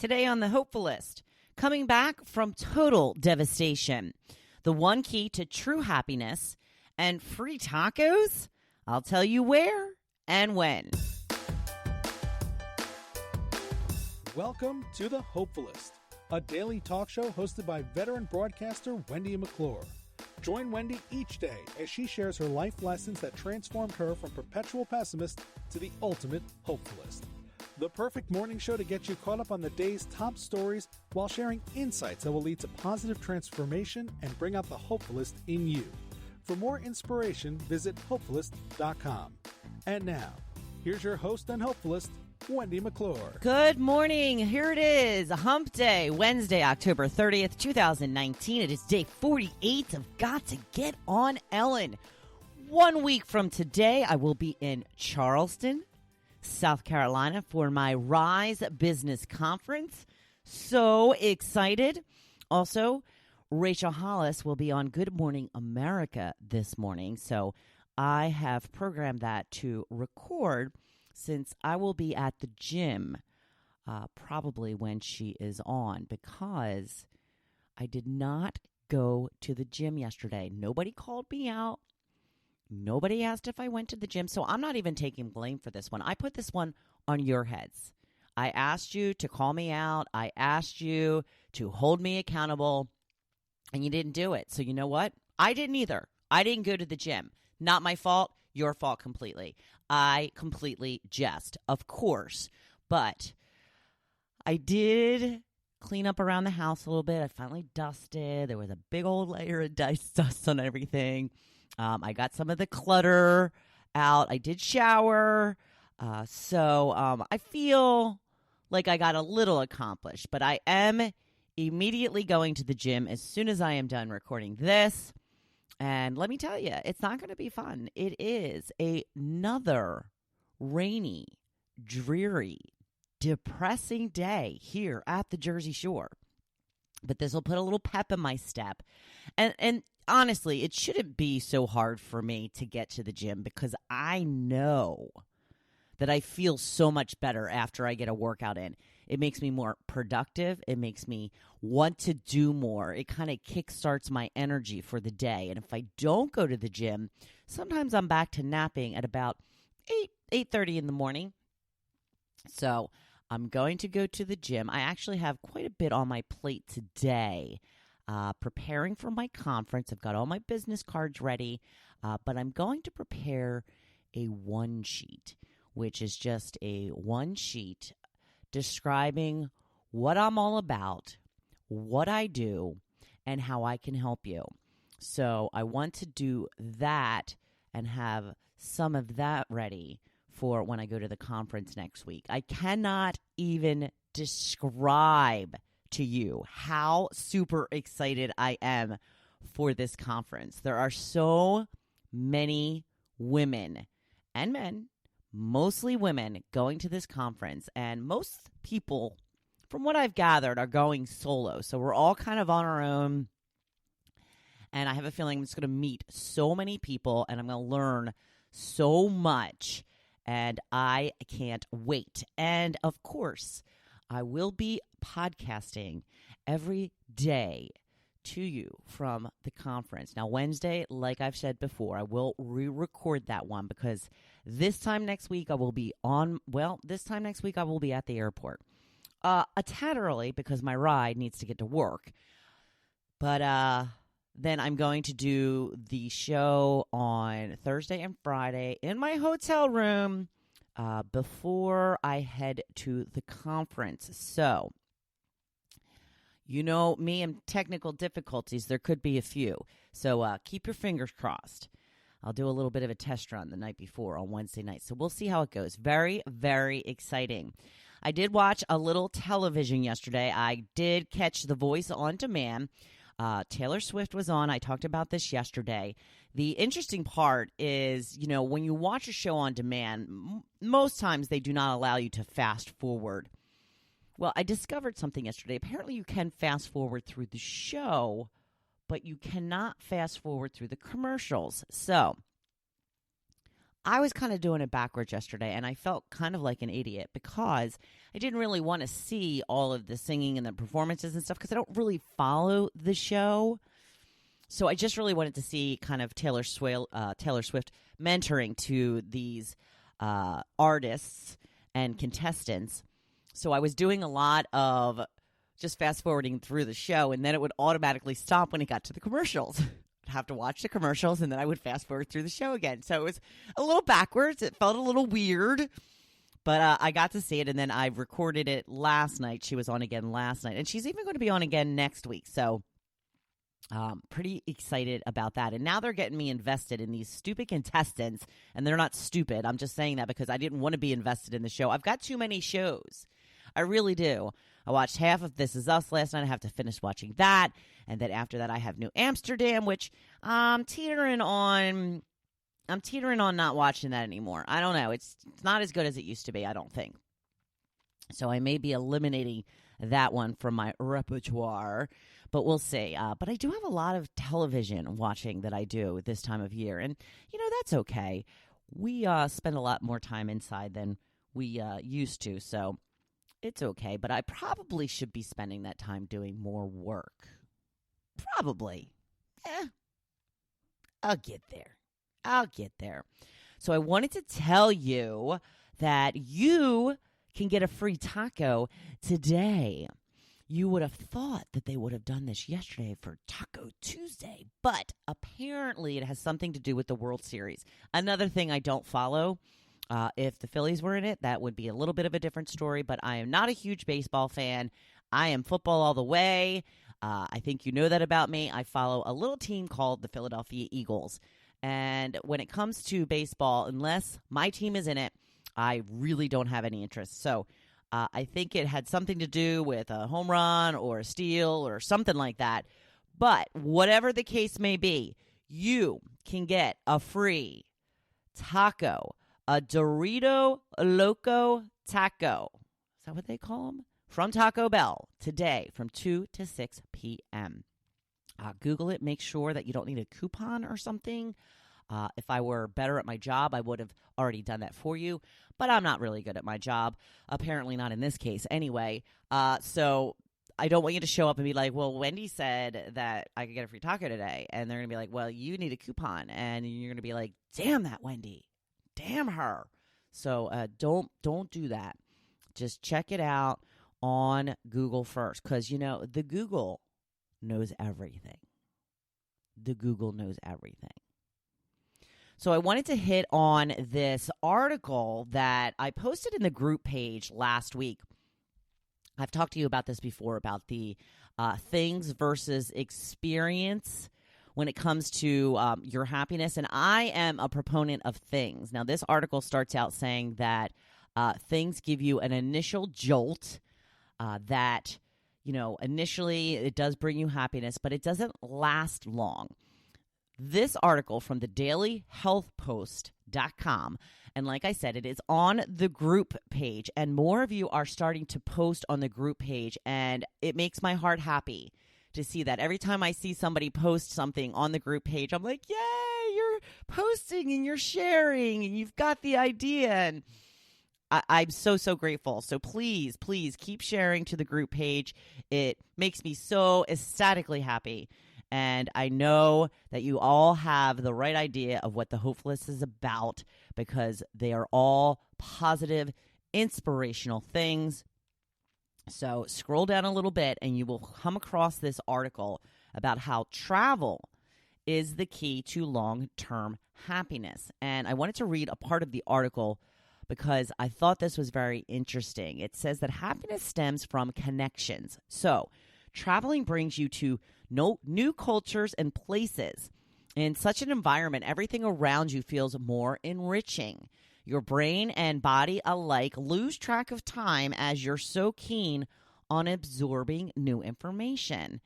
Today on the Hopefulist, coming back from total devastation, the one key to true happiness, and free tacos? I'll tell you where and when. Welcome to the Hopefulist, a daily talk show hosted by veteran broadcaster Wendy McClure. Join Wendy each day as she shares her life lessons that transformed her from perpetual pessimist to the ultimate hopefulist. The perfect morning show to get you caught up on the day's top stories while sharing insights that will lead to positive transformation and bring out the hopefulist in you. For more inspiration, visit hopefulist.com. And now, here's your host and hopefulist, Wendy McClure. Good morning. Here it is, a hump day, Wednesday, October 30th, 2019. It is day 48 of Got to Get on Ellen. 1 week from today, I will be in Charleston, South Carolina for my Rise Business Conference. So excited. Also, Rachel Hollis will be on Good Morning America this morning. So I have programmed that to record since I will be at the gym probably when she is on, because I did not go to the gym yesterday. Nobody called me out. Nobody asked if I went to the gym, so I'm not even taking blame for this one. I put this one on your heads. I asked you to call me out. I asked you to hold me accountable, and you didn't do it. So you know what? I didn't either. I didn't go to the gym. Not my fault. Your fault completely. I completely jest, of course. But I did clean up around the house a little bit. I finally dusted. There was a big old layer of dust on everything. I got some of the clutter out. I did shower. So I feel like I got a little accomplished. But I am immediately going to the gym as soon as I am done recording this. And let me tell you, it's not going to be fun. It is another rainy, dreary, depressing day here at the Jersey Shore. But this will put a little pep in my step. And honestly, it shouldn't be so hard for me to get to the gym because I know that I feel so much better after I get a workout in. It makes me more productive. It makes me want to do more. It kind of kickstarts my energy for the day. And if I don't go to the gym, sometimes I'm back to napping at about 8:30 in the morning. So I'm going to go to the gym. I actually have quite a bit on my plate today, preparing for my conference. I've got all my business cards ready, but I'm going to prepare a one sheet, which is just a one sheet describing what I'm all about, what I do, and how I can help you. So I want to do that and have some of that ready for when I go to the conference next week. I cannot even describe to you how super excited I am for this conference. There are so many women and men, mostly women, going to this conference, and most people, from what I've gathered, are going solo. So we're all kind of on our own, and I have a feeling I'm just going to meet so many people, and I'm going to learn so much, and I can't wait. And, of course, I will be podcasting every day to you from the conference. Now, Wednesday, like I've said before, I will re-record that one because this time next week I will be at the airport. A tad early because my ride needs to get to work. But then I'm going to do the show on Thursday and Friday in my hotel room before I head to the conference. So, you know me and technical difficulties, there could be a few. So keep your fingers crossed. I'll do a little bit of a test run the night before on Wednesday night. So we'll see how it goes. Very, very exciting. I did watch a little television yesterday. I did catch The Voice on Demand. Taylor Swift was on. I talked about this yesterday. The interesting part is, you know, when you watch a show on demand, most times they do not allow you to fast forward. Well, I discovered something yesterday. Apparently you can fast forward through the show, but you cannot fast forward through the commercials. So I was kind of doing it backwards yesterday, and I felt kind of like an idiot because I didn't really want to see all of the singing and the performances and stuff because I don't really follow the show. So I just really wanted to see kind of Taylor Swift mentoring to these artists and contestants. So I was doing a lot of just fast forwarding through the show, and then it would automatically stop when it got to the commercials. I'd have to watch the commercials, and then I would fast forward through the show again. So it was a little backwards. It felt a little weird, but I got to see it, and then I recorded it last night. She was on again last night, and she's even going to be on again next week. So pretty excited about that. And now they're getting me invested in these stupid contestants, and they're not stupid. I'm just saying that because I didn't want to be invested in the show. I've got too many shows. I really do. I watched half of This Is Us last night. I have to finish watching that. And then after that, I have New Amsterdam, which I'm teetering on not watching that anymore. I don't know. It's not as good as it used to be, I don't think. So I may be eliminating that one from my repertoire, but we'll see. But I do have a lot of television watching that I do this time of year. And, that's okay. We spend a lot more time inside than we used to, so it's okay. But I probably should be spending that time doing more work. Probably. I'll get there. So I wanted to tell you that you can get a free taco today. You would have thought that they would have done this yesterday for Taco Tuesday, but apparently it has something to do with the World Series. Another thing I don't follow, if the Phillies were in it, that would be a little bit of a different story, but I am not a huge baseball fan. I am football all the way. I think you know that about me. I follow a little team called the Philadelphia Eagles. And when it comes to baseball, unless my team is in it, I really don't have any interest. So I think it had something to do with a home run or a steal or something like that. But whatever the case may be, you can get a free taco, a Dorito Loco taco. Is that what they call them? From Taco Bell today from 2 to 6 p.m. Google it. Make sure that you don't need a coupon or something. If I were better at my job, I would have already done that for you. But I'm not really good at my job. Apparently not in this case anyway. So I don't want you to show up and be like, well, Wendy said that I could get a free taco today. And they're going to be like, well, you need a coupon. And you're going to be like, damn that Wendy. Damn her. So don't do that. Just check it out on Google first. Because, the Google knows everything. The Google knows everything. So I wanted to hit on this article that I posted in the group page last week. I've talked to you about this before, about the things versus experience when it comes to your happiness. And I am a proponent of things. Now, this article starts out saying that things give you an initial jolt that, initially it does bring you happiness, but it doesn't last long. This article from the dailyhealthpost.com, and like I said, it is on the group page, and more of you are starting to post on the group page, and it makes my heart happy to see that. Every time I see somebody post something on the group page, I'm like, yay, you're posting and you're sharing, and you've got the idea, and I'm so grateful. So please keep sharing to the group page. It makes me so ecstatically happy. And I know that you all have the right idea of what the Hopefulist is about because they are all positive, inspirational things. So scroll down a little bit and you will come across this article about how travel is the key to long-term happiness. And I wanted to read a part of the article because I thought this was very interesting. It says that happiness stems from connections. So traveling brings you to new cultures and places. In such an environment, everything around you feels more enriching. Your brain and body alike lose track of time as you're so keen on absorbing new information.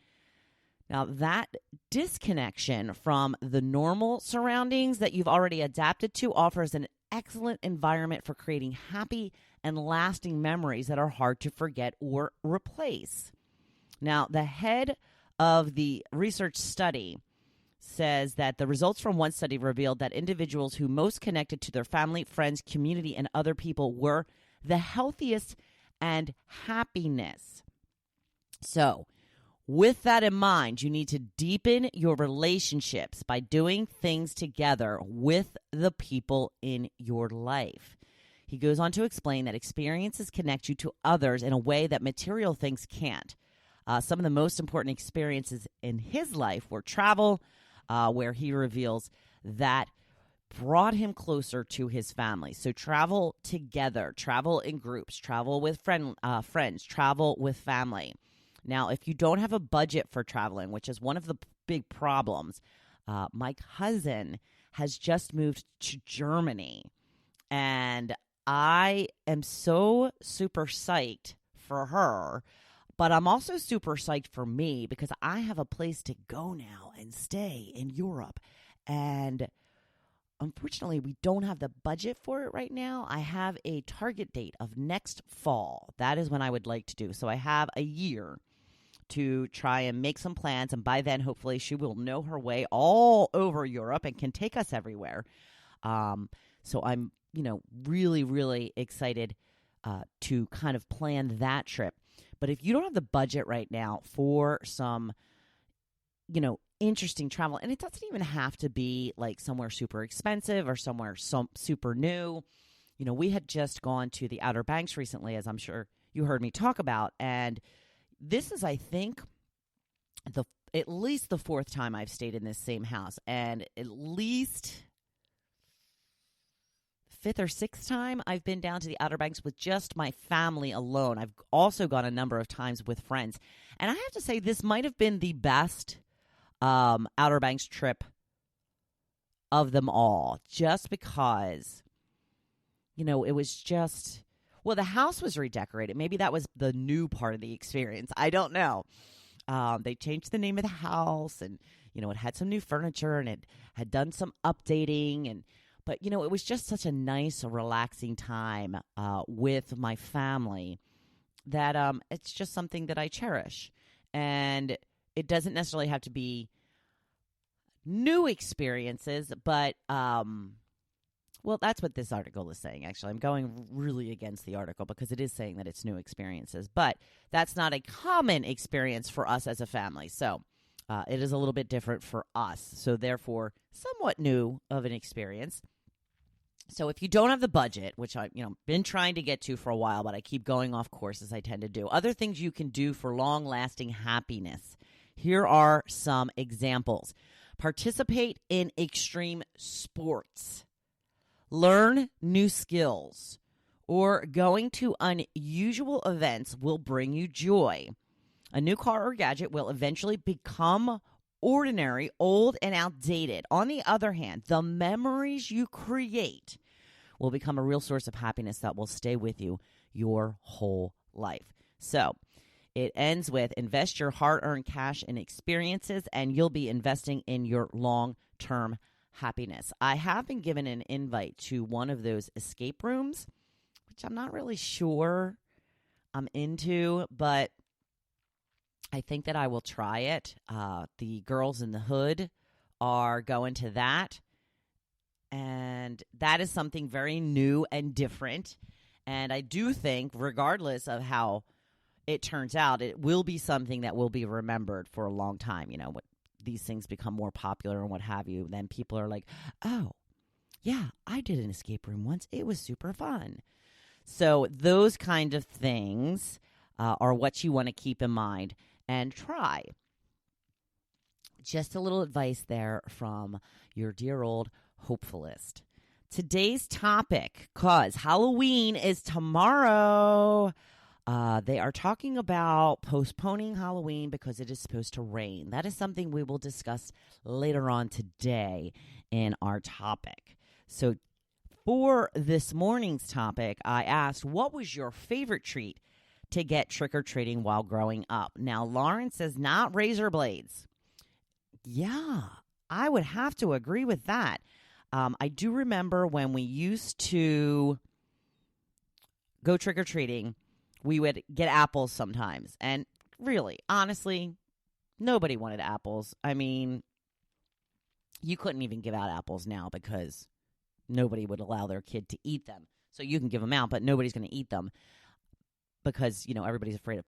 Now, that disconnection from the normal surroundings that you've already adapted to offers an excellent environment for creating happy and lasting memories that are hard to forget or replace. Now, the head of the research study says that the results from one study revealed that individuals who most connected to their family, friends, community, and other people were the healthiest and happiness. So, with that in mind, you need to deepen your relationships by doing things together with the people in your life. He goes on to explain that experiences connect you to others in a way that material things can't. Some of the most important experiences in his life were travel, where he reveals that brought him closer to his family. So travel together, travel in groups, travel with friends, travel with family. Now, if you don't have a budget for traveling, which is one of the big problems, my cousin has just moved to Germany, and I am so super psyched for her, but I'm also super psyched for me because I have a place to go now and stay in Europe. And unfortunately, we don't have the budget for it right now. I have a target date of next fall. That is when I would like to do. So I have a year to try and make some plans. And by then, hopefully, she will know her way all over Europe and can take us everywhere. So I'm, really, really excited to kind of plan that trip. But if you don't have the budget right now for some, interesting travel, and it doesn't even have to be like somewhere super expensive or somewhere super new. We had just gone to the Outer Banks recently, as I'm sure you heard me talk about, and this is, I think, at least the fourth time I've stayed in this same house, and at least fifth or sixth time I've been down to the Outer Banks with just my family alone. I've also gone a number of times with friends, and I have to say this might have been the best Outer Banks trip of them all, just because, it was just, well, the house was redecorated. Maybe that was the new part of the experience. I don't know. They changed the name of the house, and, it had some new furniture, and it had done some updating, but, it was just such a nice, relaxing time with my family that it's just something that I cherish. And it doesn't necessarily have to be new experiences, but, well, that's what this article is saying, actually. I'm going really against the article because it is saying that it's new experiences, but that's not a common experience for us as a family. So it is a little bit different for us. So therefore, somewhat new of an experience. So if you don't have the budget, which I've been trying to get to for a while, but I keep going off course as I tend to do, other things you can do for long-lasting happiness. Here are some examples. Participate in extreme sports. Learn new skills. Or going to unusual events will bring you joy. A new car or gadget will eventually become ordinary, old, and outdated. On the other hand, the memories you create will become a real source of happiness that will stay with you your whole life. So it ends with invest your hard-earned cash in experiences, and you'll be investing in your long-term happiness. I have been given an invite to one of those escape rooms, which I'm not really sure I'm into, but I think that I will try it. The Girls in the Hood are going to that, and that is something very new and different. And I do think, regardless of how it turns out, it will be something that will be remembered for a long time. When these things become more popular and what have you, then people are like, oh, yeah, I did an escape room once. It was super fun. So those kind of things are what you want to keep in mind and try. Just a little advice there from your dear old Hopefulist. Today's topic, cause Halloween is tomorrow. They are talking about postponing Halloween because it is supposed to rain. That is something we will discuss later on today in our topic. So for this morning's topic, I asked, what was your favorite treat to get trick-or-treating while growing up? Now, Lauren says not razor blades. Yeah, I would have to agree with that. I do remember when we used to go trick-or-treating, we would get apples sometimes. And really, honestly, nobody wanted apples. I mean, You couldn't even give out apples now because nobody would allow their kid to eat them. So you can give them out, but nobody's going to eat them because, everybody's afraid of